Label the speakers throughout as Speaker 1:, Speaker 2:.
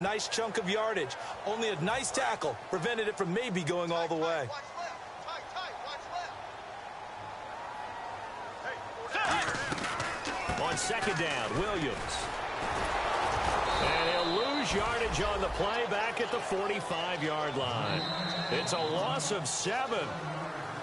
Speaker 1: Nice chunk of yardage. Only a nice tackle prevented it from maybe going all the way.
Speaker 2: On second down, Williams. And he'll lose yardage on the play back at the 45-yard line. It's a loss of 7.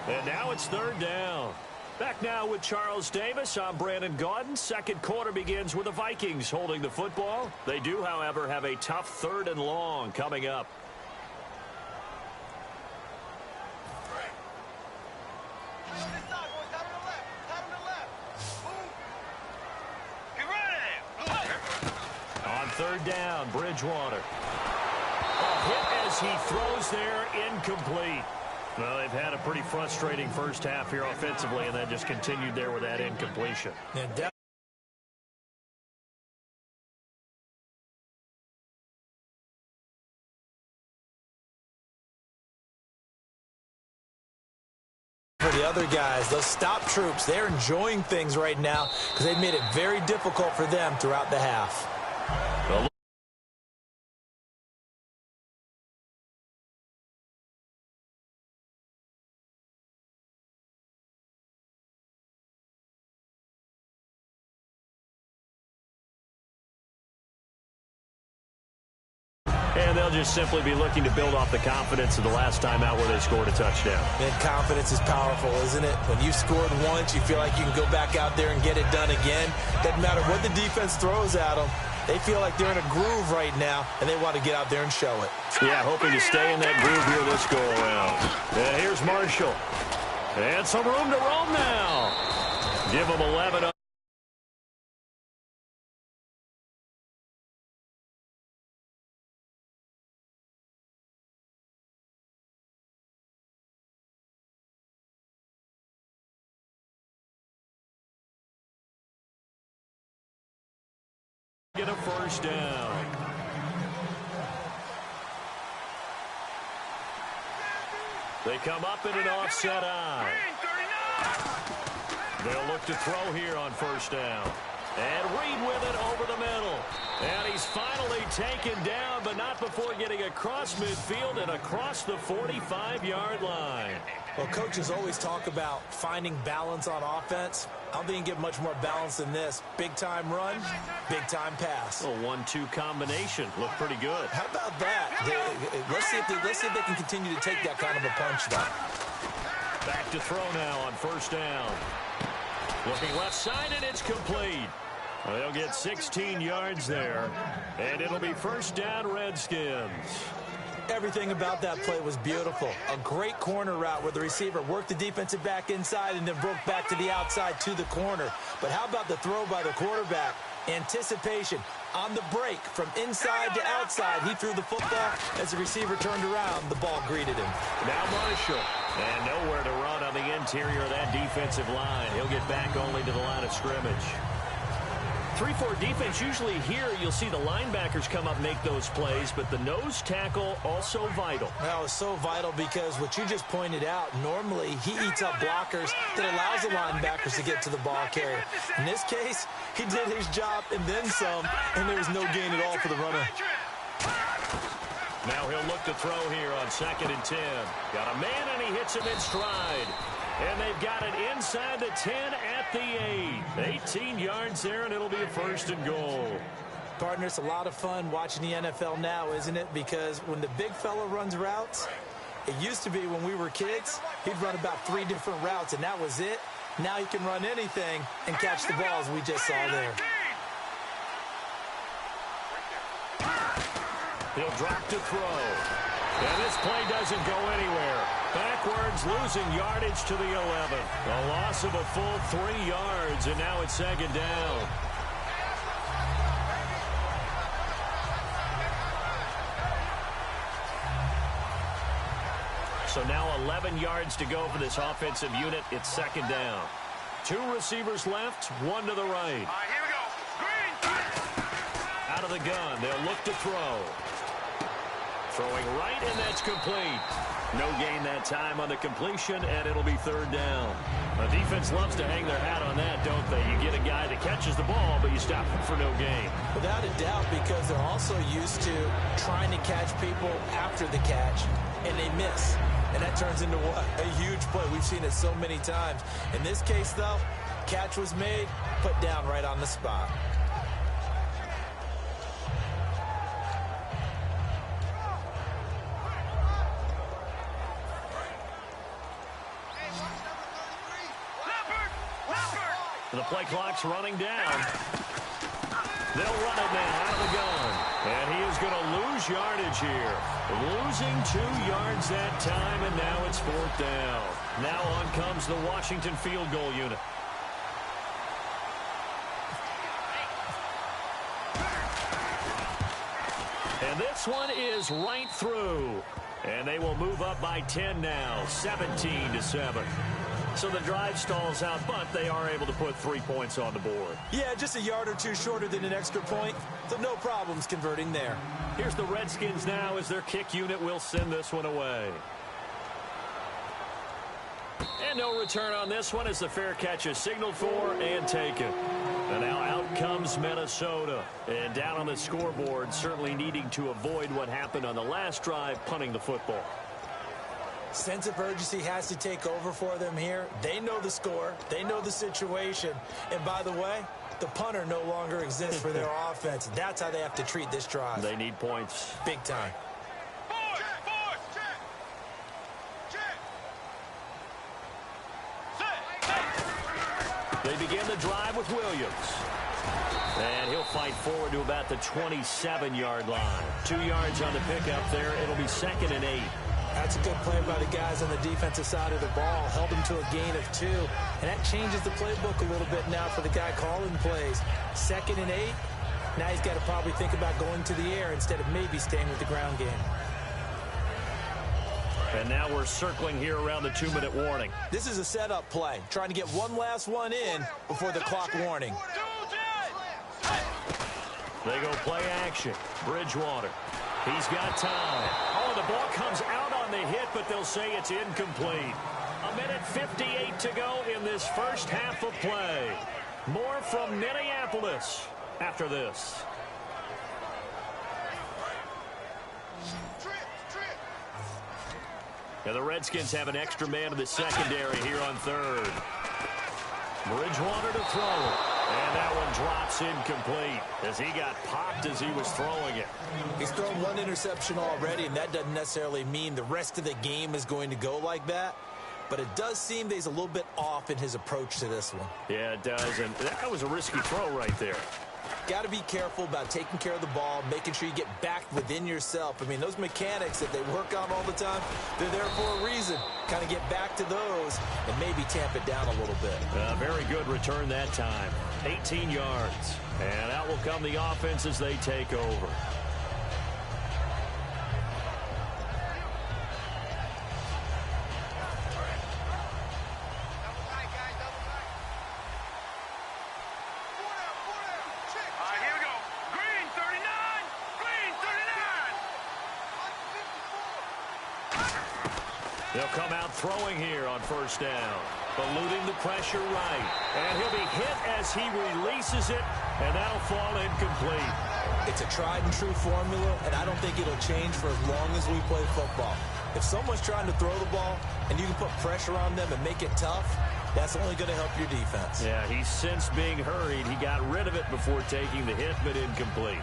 Speaker 2: And now it's third down. Back now with Charles Davis. I'm Brandon Gaudin. Second quarter begins with the Vikings holding the football. They do, however, have a tough third and long coming up. On third down, Bridgewater. A hit as he throws there, incomplete. Well, they've had a pretty frustrating first half here offensively, and then just continued there with that incompletion.
Speaker 1: For the other guys, those stop troops, they're enjoying things right now because they've made it very difficult for them throughout the half.
Speaker 2: Well, and they'll just simply be looking to build off the confidence of the last time out where they scored a touchdown.
Speaker 1: And confidence is powerful, isn't it? When you scored once, you feel like you can go back out there and get it done again. Doesn't matter what the defense throws at them. They feel like they're in a groove right now, and they want to get out there and show it.
Speaker 2: Yeah, hoping to stay in that groove here this go-around. Here's Marshall. And some room to roam now. Give them 11 up. Get a first down. They come up in an offset eye. They'll look to throw here on first down. And Reed with it over the middle. And he's finally taken down, but not before getting across midfield and across the 45-yard line.
Speaker 1: Well, coaches always talk about finding balance on offense. I don't think you can get much more balance than this. Big-time run, big-time pass.
Speaker 2: A 1-2 combination. Looked pretty good.
Speaker 1: How about that? Let's see if they can continue to take that kind of a punch, though.
Speaker 2: Back to throw now on first down. Looking left side, and it's complete. Well, they'll get 16 yards there, and it'll be first down, Redskins.
Speaker 1: Everything about that play was beautiful. A great corner route where the receiver worked the defensive back inside and then broke back to the outside to the corner. But how about the throw by the quarterback? Anticipation on the break from inside to outside. He threw the football. As the receiver turned around, the ball greeted him.
Speaker 2: Now Marshall. And nowhere to run on the interior of that defensive line. He'll get back only to the line of scrimmage. 3-4 defense, usually here you'll see the linebackers come up, make those plays, but the nose tackle also vital.
Speaker 1: Well, it's so vital because what you just pointed out, normally he eats up blockers that allows the linebackers to get to the ball carrier. In this case, he did his job and then some, and there was no gain at all for the runner.
Speaker 2: Now he'll look to throw here on 2nd and 10. Got a man, and he hits him in stride. And they've got it inside the 10 at the 8. 18 yards there, and it'll be a first and goal.
Speaker 1: Partner, it's a lot of fun watching the NFL now, isn't it? Because when the big fella runs routes, it used to be when we were kids, he'd run about 3 different routes, and that was it. Now he can run anything and catch the balls we just saw there.
Speaker 2: He'll drop to throw. And this play doesn't go anywhere. Backwards, losing yardage to the 11. A loss of a full 3 yards, and now it's 2nd down. So now 11 yards to go for this offensive unit. It's 2nd down. 2 receivers left, 1 to the right.
Speaker 3: All right, here we go. Green.
Speaker 2: Out of the gun, they'll look to throw. Throwing right, and that's complete. No gain that time on the completion, and it'll be third down. The defense loves to hang their hat on that, don't they? You get a guy that catches the ball, but you stop him for no gain.
Speaker 1: Without a doubt, because they're also used to trying to catch people after the catch, and they miss. And that turns into what? A huge play. We've seen it so many times. In this case, though, catch was made, put down right on the spot.
Speaker 2: The play clock's running down. They'll run it now out of the gun. And he is going to lose yardage here. Losing 2 yards that time, and now it's fourth down. Now on comes the Washington field goal unit. And this one is right through. And they will move up by 10 now, 17-7. So the drive stalls out, but they are able to put 3 points on the board.
Speaker 1: Yeah, just a yard or two shorter than an extra point, so no problems converting there.
Speaker 2: Here's the Redskins now as their kick unit will send this one away. And no return on this one as the fair catch is signaled for and taken. And now out comes Minnesota. And down on the scoreboard, certainly needing to avoid what happened on the last drive, punting the football.
Speaker 1: Sense of urgency has to take over for them here. They know the score. They know the situation. And by the way, the punter no longer exists for their offense. That's how they have to treat this drive.
Speaker 2: They need points.
Speaker 1: Big time.
Speaker 2: They begin the drive with Williams. And he'll fight forward to about the 27-yard line. 2 yards on the pickup there. It'll be 2nd and 8.
Speaker 1: That's a good play by the guys on the defensive side of the ball. Held them to a gain of 2. And that changes the playbook a little bit now for the guy calling plays. 2nd and 8. Now he's got to probably think about going to the air instead of maybe staying with the ground game.
Speaker 2: And now we're circling here around the 2-minute warning.
Speaker 1: This is a setup play. Trying to get one last one in before the clock warning.
Speaker 2: They go play action. Bridgewater. He's got time. Oh, the ball comes out on the hit, but they'll say it's incomplete. 1:58 to go in this first half of play. More from Minneapolis after this. And the Redskins have an extra man in the secondary here on third. Bridgewater to throw. And that one drops incomplete as he got popped as he was throwing it.
Speaker 1: He's thrown one interception already, and that doesn't necessarily mean the rest of the game is going to go like that. But it does seem that he's a little bit off in his approach to this one.
Speaker 2: Yeah, it does. And that was a risky throw right there.
Speaker 1: Got to be careful about taking care of the ball, making sure you get back within yourself. I mean, those mechanics that they work on all the time, they're there for a reason. Kind of get back to those and maybe tamp it down a little bit.
Speaker 2: Very good return that time. 18 yards. And out will come the offense as they take over. They'll come out throwing here on first down. Eluding the pressure right. And he'll be hit as he releases it, and that'll fall incomplete.
Speaker 1: It's a tried-and-true formula, and I don't think it'll change for as long as we play football. If someone's trying to throw the ball and you can put pressure on them and make it tough, that's only going to help your defense.
Speaker 2: Yeah, he's since being hurried. He got rid of it before taking the hit, but incomplete.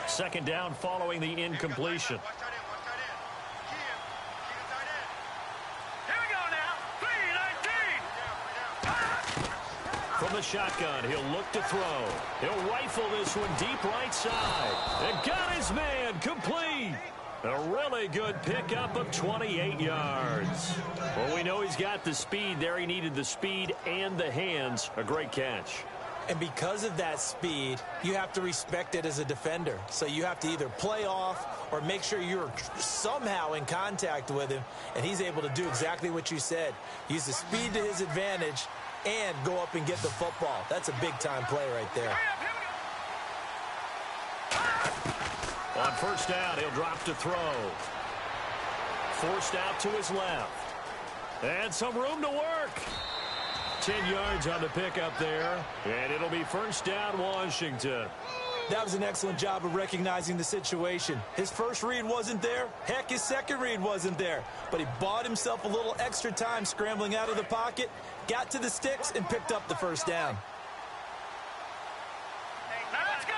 Speaker 2: Second down following the incompletion. From the shotgun, he'll look to throw. He'll rifle this one deep right side. And got his man complete. A really good pickup of 28 yards. Well, we know he's got the speed there. He needed the speed and the hands. A great catch.
Speaker 1: And because of that speed, you have to respect it as a defender. So you have to either play off or make sure you're somehow in contact with him, and he's able to do exactly what you said. Use the speed to his advantage and go up and get the football. That's a big-time play right there.
Speaker 2: On first down, he'll drop to throw. Forced out to his left. And some room to work. 10 yards on the pickup there. And it'll be first down, Washington.
Speaker 1: That was an excellent job of recognizing the situation. His first read wasn't there. Heck, his second read wasn't there. But he bought himself a little extra time scrambling out of the pocket, got to the sticks, and picked up the first down.
Speaker 3: Now let's go.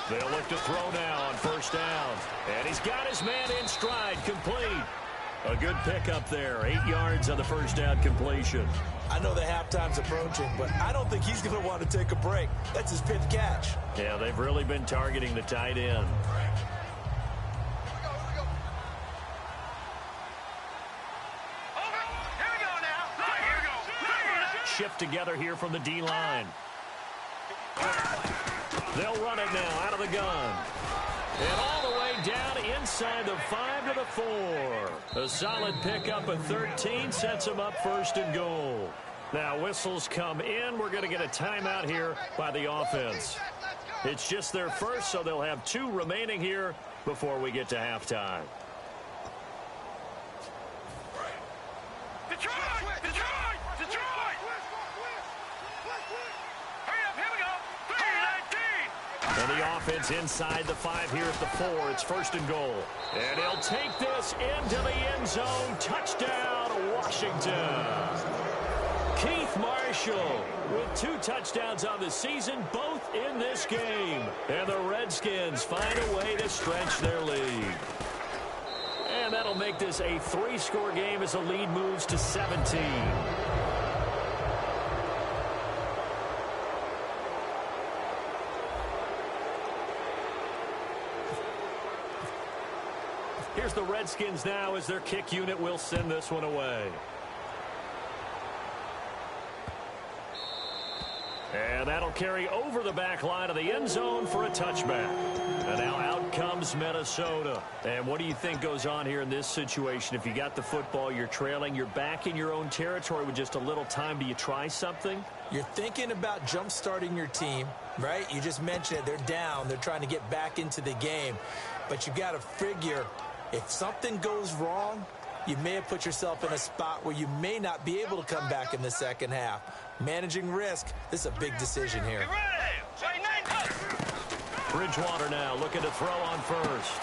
Speaker 2: They'll look to throw now on first down. And he's got his man in stride, complete. A good pickup there. 8 yards on the first down completion.
Speaker 1: I know the halftime's approaching, but I don't think he's going to want to take a break. That's his 5th catch.
Speaker 2: Yeah, they've really been targeting the tight end.
Speaker 3: Here we go now. Here we go.
Speaker 2: Shift together here from the D-line. They'll run it now out of the gun. And all the way down inside the 5 to the 4. A solid pickup of 13 sets them up first and goal. Now whistles come in. We're going to get a timeout here by the offense. It's just their first, so they'll have 2 remaining here before we get to halftime.
Speaker 3: Detroit! Detroit! Detroit! Hurry up, here we go. 3-19.
Speaker 2: And the offense inside the 5 here at the 4. It's first and goal. And he'll take this into the end zone. Touchdown, Washington. Keith Marshall with 2 touchdowns on the season, both in this game. And the Redskins find a way to stretch their lead. And that'll make this a 3-score game as the lead moves to 17. Here's the Redskins now as their kick unit will send this one away. And that'll carry over the back line of the end zone for a touchback. And now out comes Minnesota. And what do you think goes on here in this situation? If you got the football, you're trailing, you're back in your own territory with just a little time. Do you try something?
Speaker 1: You're thinking about jump-starting your team, right? You just mentioned it. They're down. They're trying to get back into the game. But you got to figure if something goes wrong, you may have put yourself in a spot where you may not be able to come back in the second half. Managing risk, this is a big decision here.
Speaker 2: Bridgewater now looking to throw on first.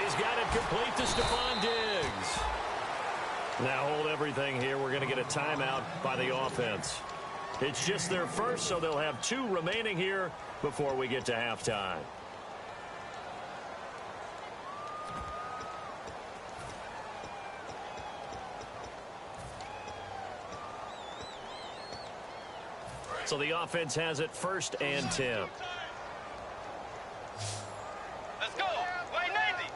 Speaker 2: He's got it complete to Stephon Diggs. Now hold everything here. We're going to get a timeout by the offense. It's just their first, so they'll have 2 remaining here before we get to halftime. So the offense has it first and 10.
Speaker 3: Let's go. Wait, Navy.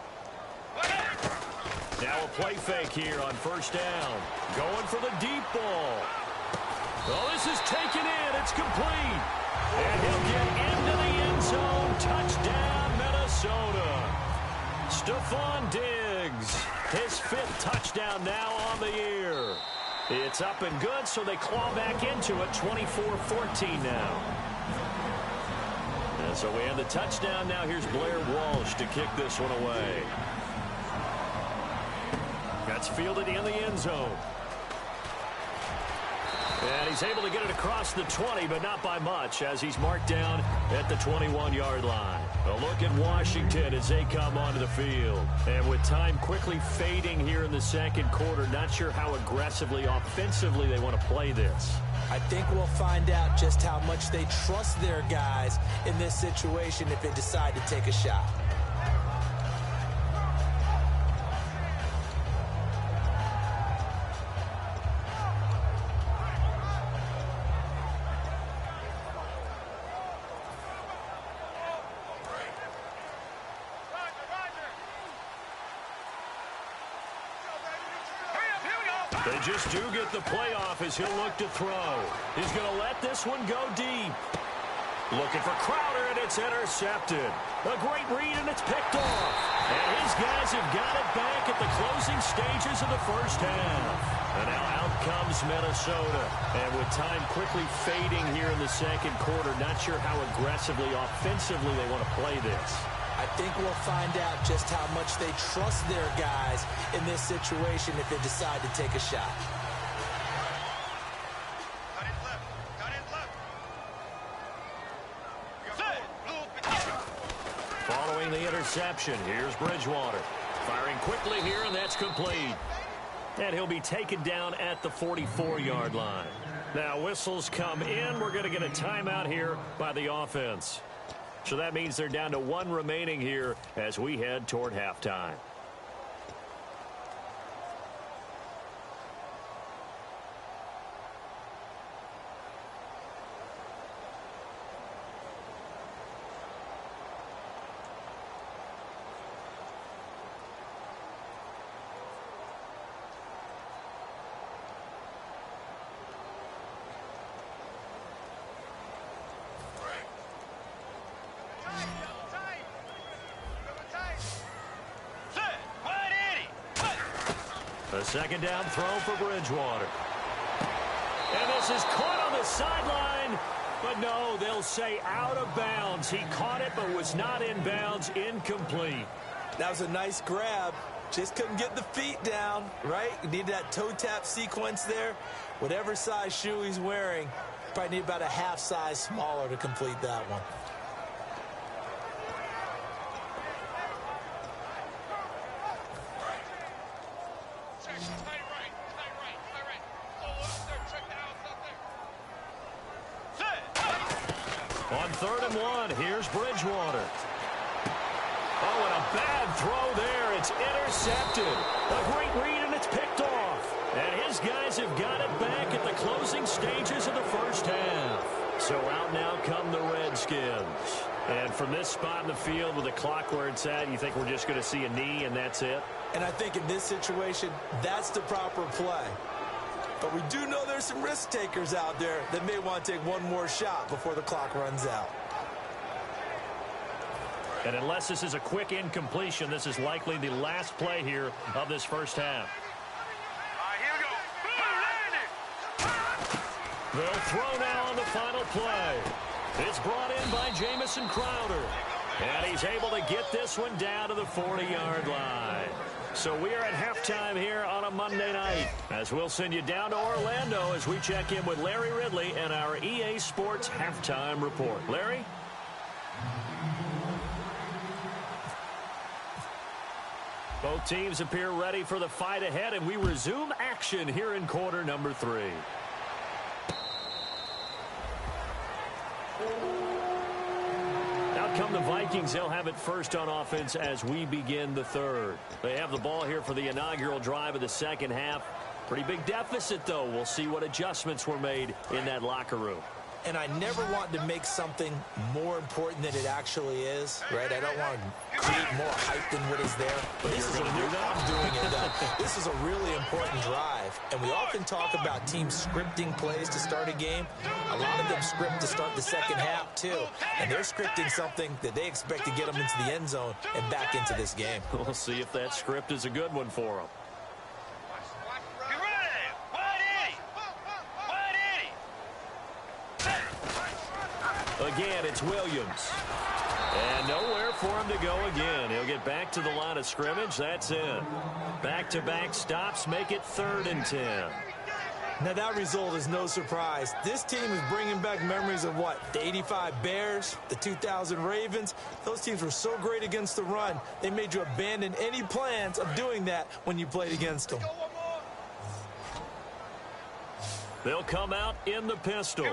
Speaker 2: Now a play fake here on first down. Going for the deep ball. Oh, this is taken in. It's complete. And he'll get into the end zone. Touchdown, Minnesota. Stephon Diggs. His 5th touchdown now on the year. It's up and good, so they claw back into it, 24-14 now. And so we have the touchdown. Now here's Blair Walsh to kick this one away. That's fielded in the end zone. And he's able to get it across the 20, but not by much, as he's marked down at the 21-yard line. A look at Washington as they come onto the field. And with time quickly fading here in the second quarter, not sure how aggressively, offensively they want to play this.
Speaker 1: I think we'll find out just how much they trust their guys in this situation if they decide to take a shot.
Speaker 3: Hurry up, here we go.
Speaker 2: They just do get the playoff as he'll look to throw. He's going to let this one go deep. Looking for Crowder, and it's intercepted. A great read, and it's picked off. And his guys have got it back at the closing stages of the first half. And now out comes Minnesota. And with time quickly fading here in the second quarter, not sure how aggressively, offensively they want to play this.
Speaker 1: I think we'll find out just how much they trust their guys in this situation if they decide to take a shot.
Speaker 2: Following the interception, here's Bridgewater. Firing quickly here, and that's complete. And he'll be taken down at the 44-yard line. Now whistles come in. We're going to get a timeout here by the offense. So that means they're down to one remaining here as we head toward halftime. A second down throw for Bridgewater. And this is caught on the sideline. But no, they'll say out of bounds. He caught it but was not in bounds. Incomplete.
Speaker 1: That was a nice grab. Just couldn't get the feet down, right? You need that toe tap sequence there. Whatever size shoe he's wearing, probably need about a half size smaller to complete that one.
Speaker 2: On 3rd and 1, here's Bridgewater. Oh, and a bad throw there. It's intercepted. A great read, and it's picked off. And his guys have got it back at the closing stages of the first half. So out now come the Redskins. And from this spot in the field with the clock where it's at, you think we're just going to see a knee and that's it?
Speaker 1: And I think in this situation, that's the proper play. But we do know there's some risk takers out there that may want to take one more shot before the clock runs out.
Speaker 2: And unless this is a quick incompletion, this is likely the last play here of this first half. They'll throw now on the final play. It's brought in by Jamison Crowder. And he's able to get this one down to the 40-yard line. So we are at halftime here on a Monday night, as we'll send you down to Orlando as we check in with Larry Ridley and our EA Sports Halftime Report. Larry? Both teams appear ready for the fight ahead, and we resume action here in quarter number 3. Out come the Vikings. They'll have it first on offense as we begin the third. They have the ball here for the inaugural drive of the second half. Pretty big deficit, though. We'll see what adjustments were made in that locker room.
Speaker 1: And I never want to make something more important than it actually is, right? I don't want to create more hype than what is there. But this is a real, I'm doing it, though. This is a really important drive. And we often talk about teams scripting plays to start a game. A lot of them script to start the second half, too. And they're scripting something that they expect to get them into the end zone and back into this game.
Speaker 2: We'll see if that script is a good one for them. Again, it's Williams. And nowhere for him to go again. He'll get back to the line of scrimmage. That's it. Back-to-back stops make it 3rd and 10.
Speaker 1: Now, that result is no surprise. This team is bringing back memories of what? The 85 Bears, the 2000 Ravens. Those teams were so great against the run, they made you abandon any plans of doing that when you played against them.
Speaker 2: They'll come out in the pistol.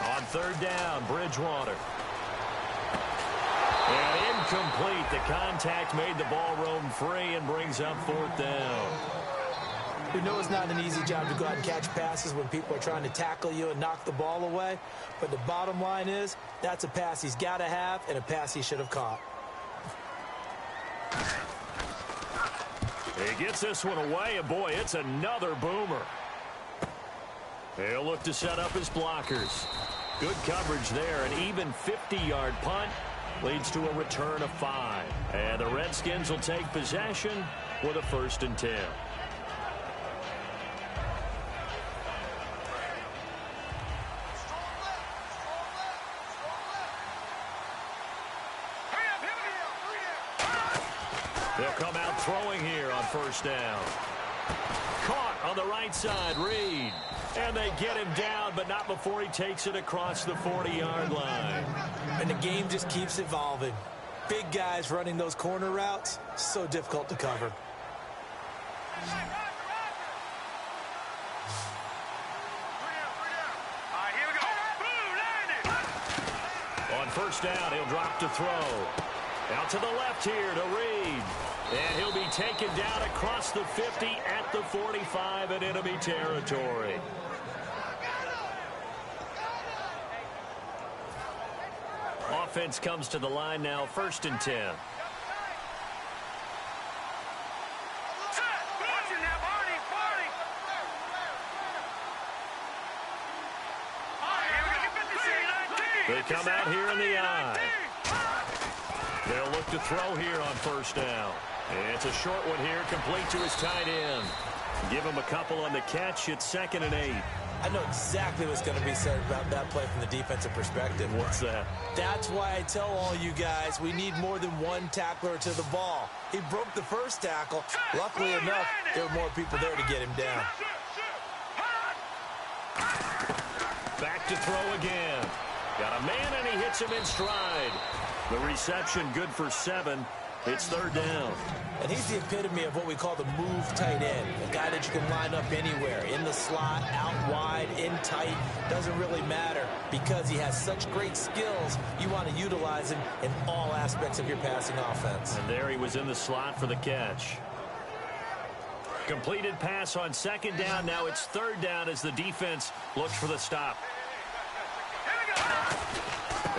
Speaker 2: On 3rd down, Bridgewater. And incomplete. The contact made the ball roam free and brings up 4th down.
Speaker 1: We know it's not an easy job to go out and catch passes when people are trying to tackle you and knock the ball away. But the bottom line is, that's a pass he's got to have and a pass he should have caught.
Speaker 2: He gets this one away, and boy, it's another boomer. He'll look to set up his blockers. Good coverage there. An even 50-yard punt leads to a return of 5. And the Redskins will take possession with a 1st and 10. They'll come out throwing here on 1st down. Caught on the right side, Reed. And they get him down, but not before he takes it across the 40-yard line.
Speaker 1: And the game just keeps evolving. Big guys running those corner routes, so difficult to cover.
Speaker 2: On 1st down, he'll drop to throw. Out to the left here to Reed. And he'll be taken down across the 50 at the 45 in enemy territory. Offense comes to the line now, 1st and 10. They come out here in the eye. They'll look to throw here on 1st down. It's a short one here, complete to his tight end. Give him a couple on the catch. It's 2nd and 8.
Speaker 1: I know exactly what's going to be said about that play from the defensive perspective.
Speaker 2: What's that?
Speaker 1: That's why I tell all you guys we need more than one tackler to the ball. He broke the first tackle. Luckily enough, there were more people there to get him down.
Speaker 2: Back to throw again. Got a man, and he hits him in stride. The reception good for 7. It's 3rd down.
Speaker 1: And he's the epitome of what we call the move tight end. A guy that you can line up anywhere. In the slot, out wide, in tight. Doesn't really matter because he has such great skills. You want to utilize him in all aspects of your passing offense.
Speaker 2: And there he was in the slot for the catch. Completed pass on 2nd down. Now it's 3rd down as the defense looks for the stop.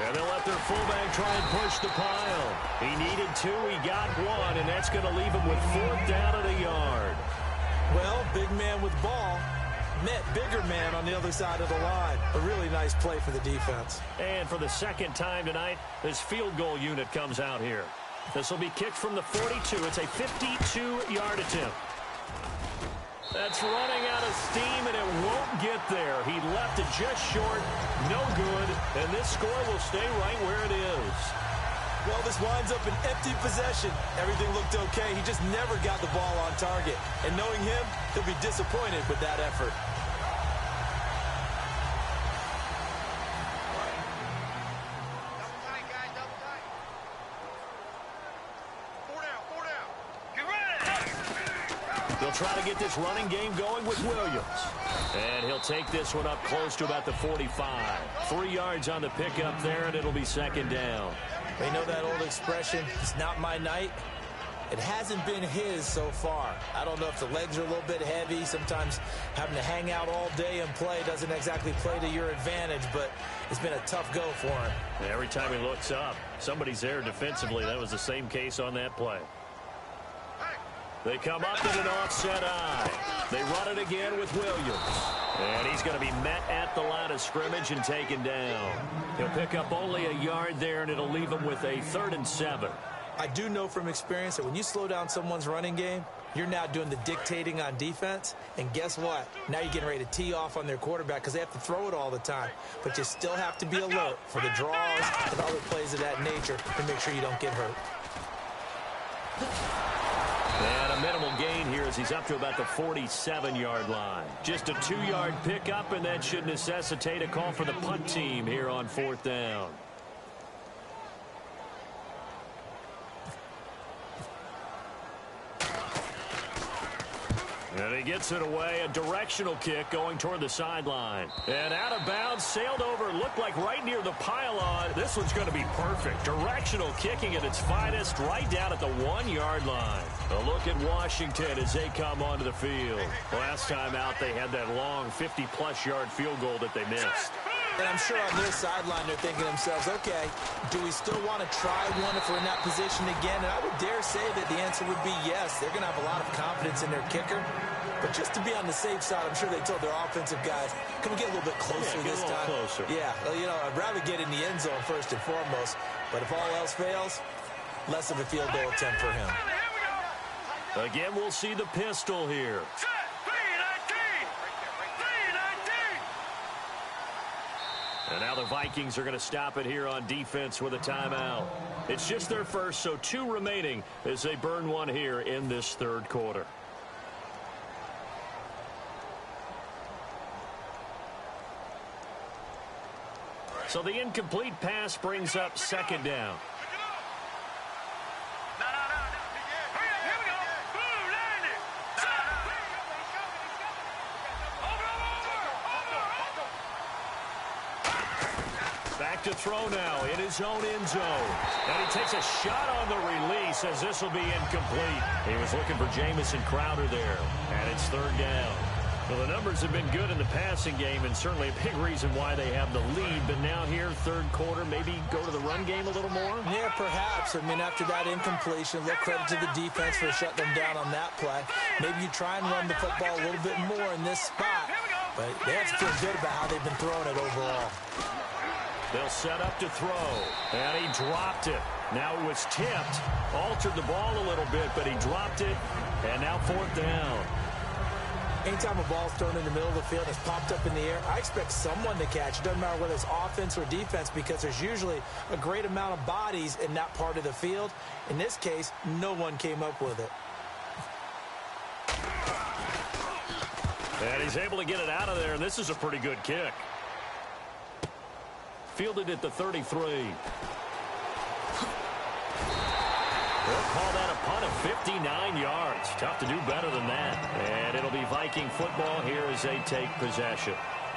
Speaker 2: And they'll let their fullback try and push the pile. He needed 2, he got 1, and that's going to leave him with 4th down at a yard.
Speaker 1: Well, big man with ball met bigger man on the other side of the line. A really nice play for the defense.
Speaker 2: And for the 2nd time tonight, this field goal unit comes out here. This will be kicked from the 42. It's a 52-yard attempt. That's running out of steam, and it won't get there. He left it just short, no good, and this score will stay right where it is.
Speaker 1: Well, this winds up an empty possession. Everything looked okay. He just never got the ball on target. And knowing him, he'll be disappointed with that effort.
Speaker 2: They'll try to get this running game going with Williams. And he'll take this one up close to about the 45. 3 yards on the pickup there, and it'll be 2nd down.
Speaker 1: They know that old expression, it's not my night. It hasn't been his so far. I don't know if the legs are a little bit heavy. Sometimes having to hang out all day and play doesn't exactly play to your advantage, but it's been a tough go for him.
Speaker 2: And every time he looks up, somebody's there defensively. That was the same case on that play. They come up in an offset eye. They run it again with Williams. And he's going to be met at the line of scrimmage and taken down. He'll pick up only a yard there, and it'll leave him with a 3rd and 7.
Speaker 1: I do know from experience that when you slow down someone's running game, you're now doing the dictating on defense. And guess what? Now you're getting ready to tee off on their quarterback because they have to throw it all the time. But you still have to be alert for the draws and other plays of that nature to make sure you don't get hurt.
Speaker 2: And a minimal gain here as he's up to about the 47-yard line. Just a 2-yard pickup, and that should necessitate a call for the punt team here on 4th down. And he gets it away, a directional kick going toward the sideline. And out of bounds, sailed over, looked like right near the pylon. This one's going to be perfect. Directional kicking at its finest, right down at the 1-yard line. A look at Washington as they come onto the field. Last time out, they had that long 50-plus yard field goal that they missed.
Speaker 1: And I'm sure on their sideline they're thinking to themselves, okay, do we still want to try one if we're in that position again? And I would dare say that the answer would be yes. They're going to have a lot of confidence in their kicker. But just to be on the safe side, I'm sure they told their offensive guys, can we get a little bit closer this time?
Speaker 2: Closer.
Speaker 1: Yeah, well, you know, I'd rather get in the end zone first and foremost. But if all else fails, less of a field goal attempt for him.
Speaker 2: Again, we'll see the pistol here. And now the Vikings are going to stop it here on defense with a timeout. It's just their first, so 2 remaining as they burn one here in this third quarter. So the incomplete pass brings up second down. Back to throw now in his own end zone. And he takes a shot on the release as this will be incomplete. He was looking for Jamison Crowder there. And it's third down. Well, the numbers have been good in the passing game and certainly a big reason why they have the lead. But now here, third quarter, maybe go to the run game a little more?
Speaker 1: Yeah, perhaps. I mean, after that incompletion, a little credit to the defense for shutting them down on that play. Maybe you try and run the football a little bit more in this spot. But they have to feel good about how they've been throwing it overall.
Speaker 2: They'll set up to throw, and he dropped it. Now it was tipped, altered the ball a little bit, but he dropped it, and now fourth down.
Speaker 1: Anytime a ball's thrown in the middle of the field, it's popped up in the air, I expect someone to catch. It doesn't matter whether it's offense or defense because there's usually a great amount of bodies in that part of the field. In this case, no one came up with it.
Speaker 2: And he's able to get it out of there, and this is a pretty good kick. Fielded at the 33. They'll call that a punt of 59 yards. Tough to do better than that. And it'll be Viking football here as they take possession.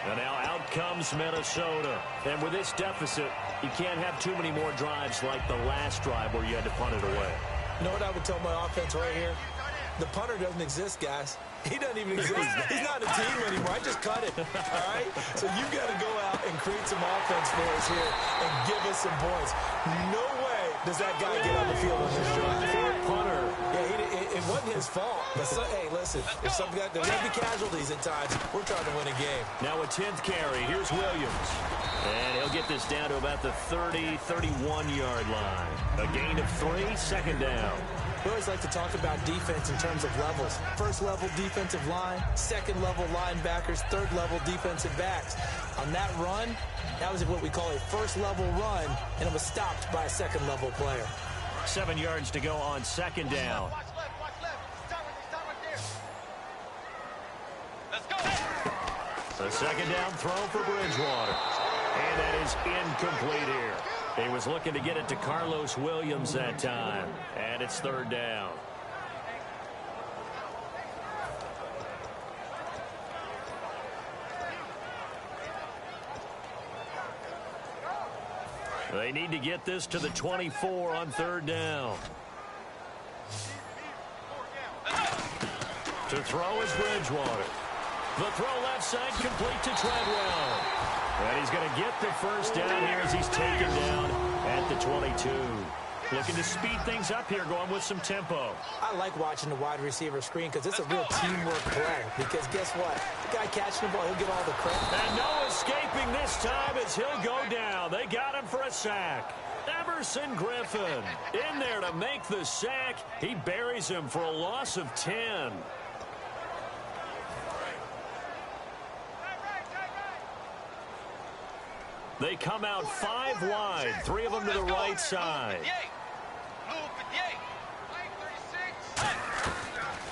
Speaker 2: And now out comes Minnesota. And with this deficit, you can't have too many more drives like the last drive where you had to punt it away.
Speaker 1: You know what I would tell my offense right here? The punter doesn't exist, guys. He doesn't even exist. He's not a team anymore. I just cut it, all right? So you've got to go out and create some offense for us here and give us some points. No way does that guy get on the field on this drive.
Speaker 2: Punter.
Speaker 1: Yeah, it wasn't his fault. But hey, listen, there's going to be casualties at times. We're trying to win a game.
Speaker 2: Now a 10th carry. Here's Williams. And he'll get this down to about the 30, 31-yard line. A gain of 3, second down.
Speaker 1: We always like to talk about defense in terms of levels. First level defensive line, second level linebackers, third level defensive backs. On that run, that was what we call a first level run, and it was stopped by a second level player.
Speaker 2: 7 yards to go on second down.
Speaker 3: Watch left. Start right there. Let's go.
Speaker 2: The second down throw for Bridgewater. And that is incomplete here. He was looking to get it to Carlos Williams that time. And it's third down. They need to get this to the 24 on third down. To throw is Bridgewater. The throw left side complete to Treadwell. And he's going to get the first down here as he's taken down at the 22. Looking to speed things up here, going with some tempo.
Speaker 1: I like watching the wide receiver screen because it's a real teamwork play. Because guess what? The guy catching the ball, he'll get all the credit.
Speaker 2: And no escaping this time as he'll go down. They got him for a sack. Everson Griffin in there to make the sack. He buries him for a loss of 10. They come out 5 wide, 3 of them to the right side.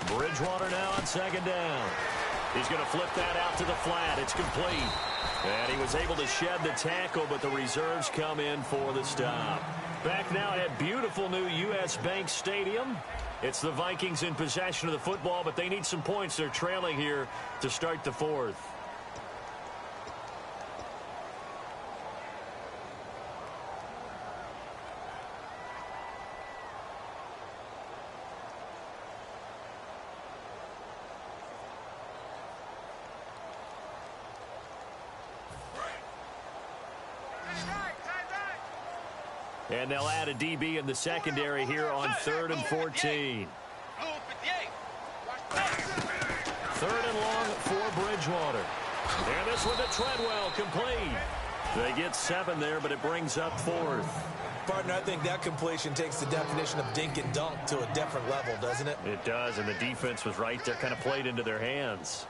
Speaker 2: Bridgewater now on second down. He's going to flip that out to the flat. It's complete. And he was able to shed the tackle, but the reserves come in for the stop. Back now at beautiful new U.S. Bank Stadium. It's the Vikings in possession of the football, but they need some points. They're trailing here to start the fourth. And they'll add a DB in the secondary here on 3rd and 14. 3rd and long for Bridgewater. And this one to Treadwell, complete. They get 7 there, but it brings up 4th.
Speaker 1: Partner, I think that completion takes the definition of dink and dunk to a different level, doesn't it?
Speaker 2: It does, and the defense was right there, kind of played into their hands.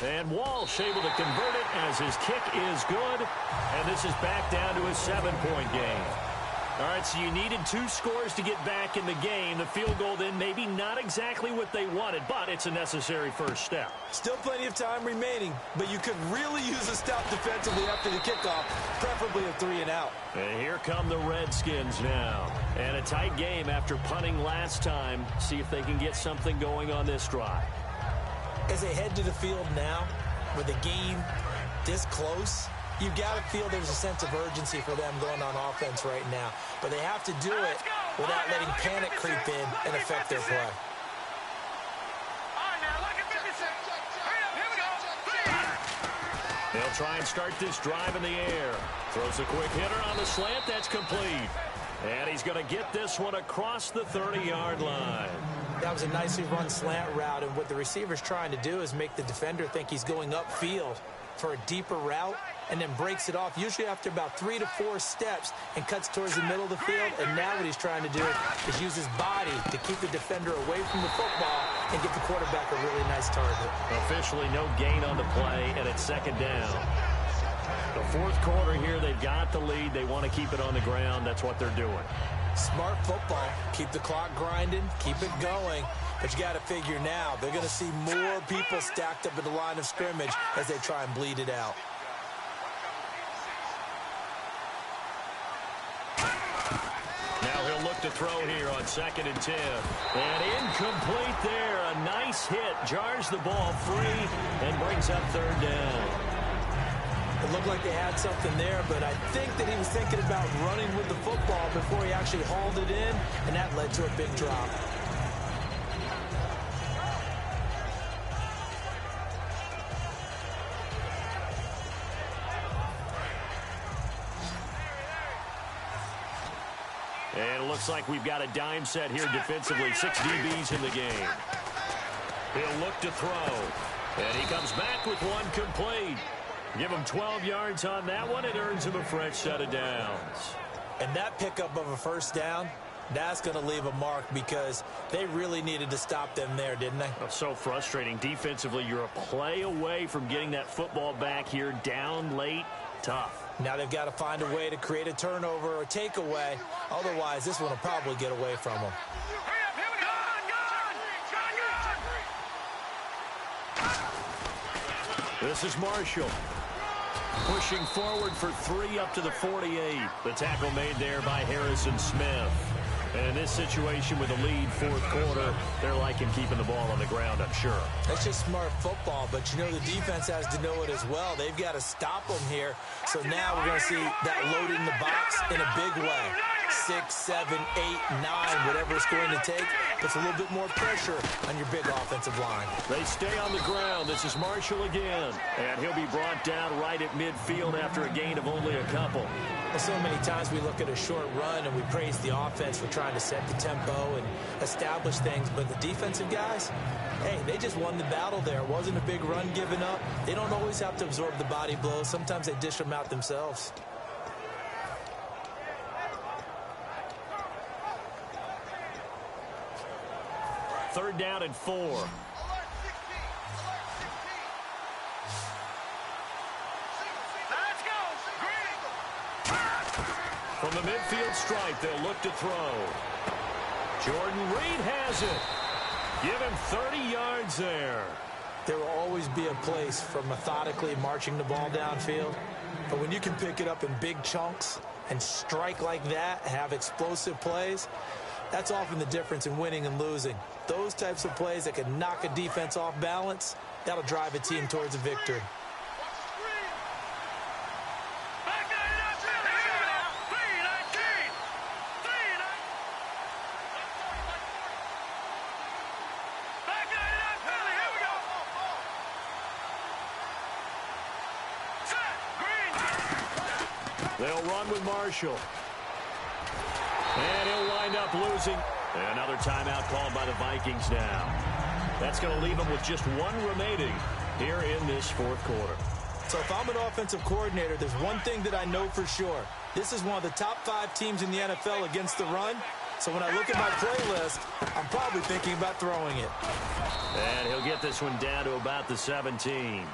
Speaker 2: And Walsh able to convert it as his kick is good. And this is back down to a 7-point game. All right, so you needed 2 scores to get back in the game. The field goal then maybe not exactly what they wanted, but it's a necessary first step.
Speaker 1: Still plenty of time remaining, but you could really use a stop defensively after the kickoff, preferably a 3 and out.
Speaker 2: And here come the Redskins now. And a tight game after punting last time. See if they can get something going on this drive.
Speaker 1: As they head to the field now, with the game this close, you got to feel there's a sense of urgency for them going on offense right now. But they have to do it without letting panic creep in and affect their play.
Speaker 2: They'll try and start this drive in the air. Throws a quick hitter on the slant. That's complete. And he's going to get this one across the 30-yard line.
Speaker 1: That was a nicely run slant route, and what the receiver's trying to do is make the defender think he's going upfield for a deeper route, and then breaks it off, usually after about 3 to 4 steps, and cuts towards the middle of the field. And now what he's trying to do is use his body to keep the defender away from the football and give the quarterback a really nice target.
Speaker 2: Officially no gain on the play, and it's 2nd down. The 4th quarter here, they've got the lead. They want to keep it on the ground. That's what they're doing.
Speaker 1: Smart football. Keep the clock grinding. Keep it going. But you got to figure now, they're going to see more people stacked up at the line of scrimmage as they try and bleed it out.
Speaker 2: Now he'll look to throw here on 2nd and 10. And incomplete there. A nice hit. Jars the ball free and brings up 3rd down.
Speaker 1: It looked like they had something there, but I think that he was thinking about running with the football before he actually hauled it in, and that led to a big drop.
Speaker 2: And it looks like we've got a dime set here defensively. 6 DBs in the game. He'll look to throw. And he comes back with one complete. Give him 12 yards on that one. It earns him a fresh set of downs.
Speaker 1: And that pickup of a 1st down, that's going to leave a mark because they really needed to stop them there, didn't they?
Speaker 2: Oh, so frustrating. Defensively, you're a play away from getting that football back here. Down late, tough.
Speaker 1: Now they've got to find a way to create a turnover or takeaway. Otherwise, this one will probably get away from them.
Speaker 2: This is Marshall. Pushing forward for 3 up to the 48. The tackle made there by Harrison Smith. And in this situation with a lead 4th quarter, they're liking keeping the ball on the ground, I'm sure.
Speaker 1: That's just smart football, but you know the defense has to know it as well. They've got to stop them here. So now we're going to see that loading the box in a big way. 6, 7, 8, 9, whatever it's going to take, puts a little bit more pressure on your big offensive line.
Speaker 2: They stay on the ground. This is Marshall again. And he'll be brought down right at midfield after a gain of only a couple.
Speaker 1: Well, so many times we look at a short run and we praise the offense for trying to set the tempo and establish things, but the defensive guys, hey, they just won the battle there. It wasn't a big run given up. They don't always have to absorb the body blows. Sometimes they dish them out themselves.
Speaker 2: Third down and 4. From the midfield stripe, they'll look to throw. Jordan Reed has it. Give him 30 yards there.
Speaker 1: There will always be a place for methodically marching the ball downfield. But when you can pick it up in big chunks and strike like that, have explosive plays, that's often the difference in winning and losing. Those types of plays that can knock a defense off balance, that'll drive a team towards a victory.
Speaker 2: They'll run with Marshall. And he'll wind up losing. Another timeout called by the Vikings now. That's going to leave them with just one remaining here in this fourth quarter.
Speaker 1: So if I'm an offensive coordinator, there's one thing that I know for sure. This is one of the top 5 teams in the NFL against the run. So when I look at my playlist, I'm probably thinking about throwing it.
Speaker 2: And he'll get this one down to about the 17.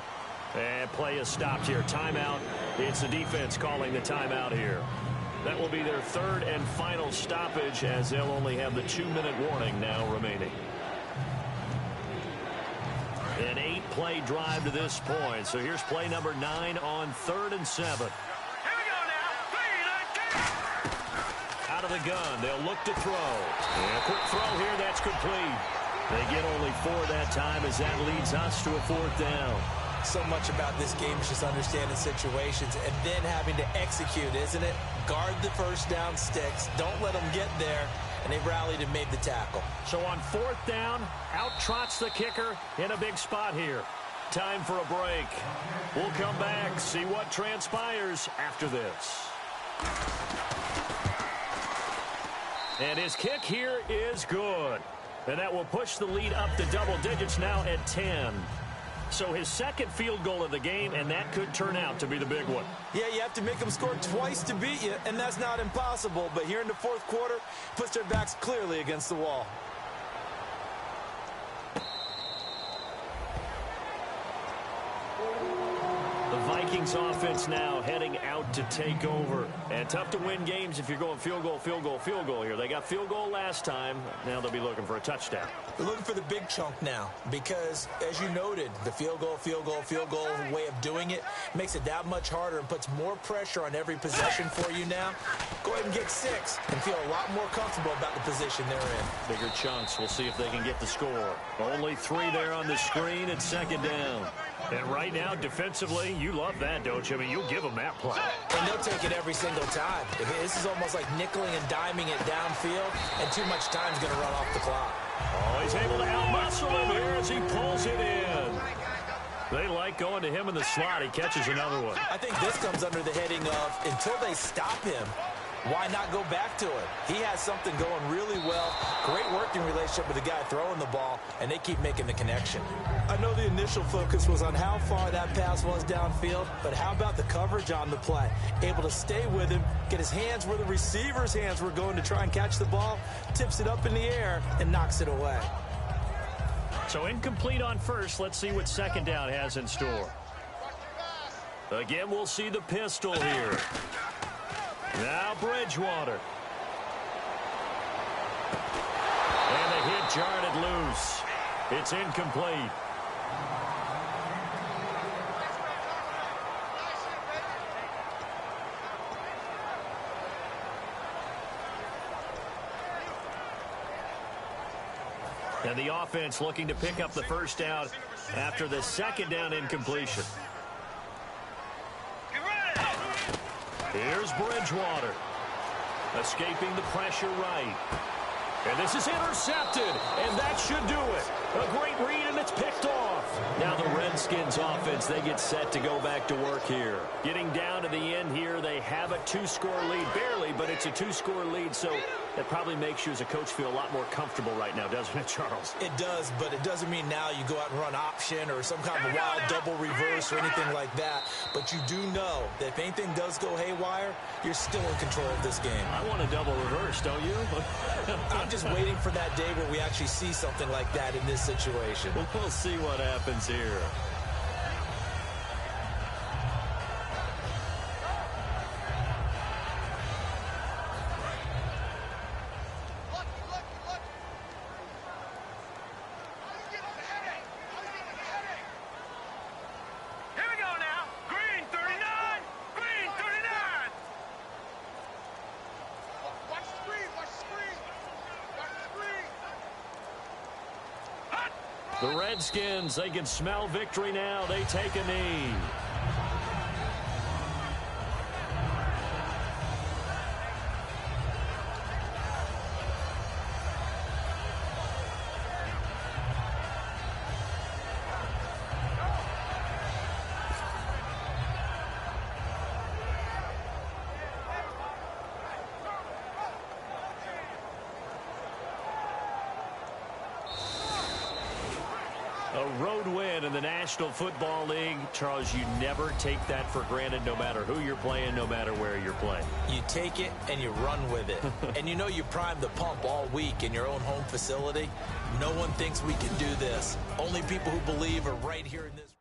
Speaker 2: And play is stopped here. Timeout. It's the defense calling the timeout here. That will be their third and final stoppage, as they'll only have the 2-minute warning now remaining. An 8-play drive to this point. So here's play number 9 on 3rd and 7.
Speaker 3: Here we go now. 3, 19.
Speaker 2: Out of the gun. They'll look to throw. And a quick throw here. That's complete. They get only 4 that time, as that leads us to a 4th down.
Speaker 1: So much about this game is just understanding situations and then having to execute, isn't it? Guard the first down sticks. Don't let them get there. And they rallied and made the tackle.
Speaker 2: So on 4th down, out trots the kicker in a big spot here. Time for a break. We'll come back, see what transpires after this. And his kick here is good. And that will push the lead up to double digits now at 10. So his second field goal of the game, and that could turn out to be the big one.
Speaker 1: Yeah, you have to make them score twice to beat you, and that's not impossible. But here in the fourth quarter, puts their backs clearly against the wall.
Speaker 2: The Vikings offense now heading out to take over. And tough to win games if you're going field goal, field goal, field goal here. They got field goal last time. Now they'll be looking for a touchdown.
Speaker 1: They're looking for the big chunk now because, as you noted, the field goal way of doing it makes it that much harder and puts more pressure on every possession for you now. Go ahead and get 6 and feel a lot more comfortable about the position they're in.
Speaker 2: Bigger chunks. We'll see if they can get the score. Only 3 there on the screen at 2nd down. And right now, defensively, you love that, don't you? I mean, you'll give them that play.
Speaker 1: And they'll take it every single time. This is almost like nickeling and diming it downfield, and too much time's going to run off the clock.
Speaker 2: Oh, he's able to outmuscle him here as he pulls it in. They like going to him in the slot. He catches another one.
Speaker 1: I think this comes under the heading of, until they stop him, why not go back to it? He has something going really well. Great working relationship with the guy throwing the ball, and they keep making the connection. I know the initial focus was on how far that pass was downfield, but how about the coverage on the play? Able to stay with him, get his hands where the receiver's hands were going to try and catch the ball, tips it up in the air, and knocks it away.
Speaker 2: So incomplete on first. Let's see what 2nd down has in store. Again, we'll see the pistol here. Now Bridgewater. And the hit jarred it loose. It's incomplete. And the offense looking to pick up the first down after the 2nd down incompletion. Here's Bridgewater. Escaping the pressure right. And this is intercepted. And that should do it. A great read, and it's picked off. Now the Redskins offense, they get set to go back to work here. Getting down to the end here, they have a 2-score lead. Barely, but it's a 2-score lead, so that probably makes you as a coach feel a lot more comfortable right now, doesn't it, Charles?
Speaker 1: It does, but it doesn't mean now you go out and run option or some kind of a wild double reverse or anything like that. But you do know that if anything does go haywire, you're still in control of this game.
Speaker 2: I want a double reverse, don't you?
Speaker 1: I'm just waiting for that day where we actually see something like that in this situation.
Speaker 2: We'll see what happens here. The Redskins, they can smell victory now. They take a knee. A road win in the National Football League. Charles, you never take that for granted no matter who you're playing, no matter where you're playing.
Speaker 1: You take it and you run with it. And you know you primed the pump all week in your own home facility. No one thinks we can do this. Only people who believe are right here in this.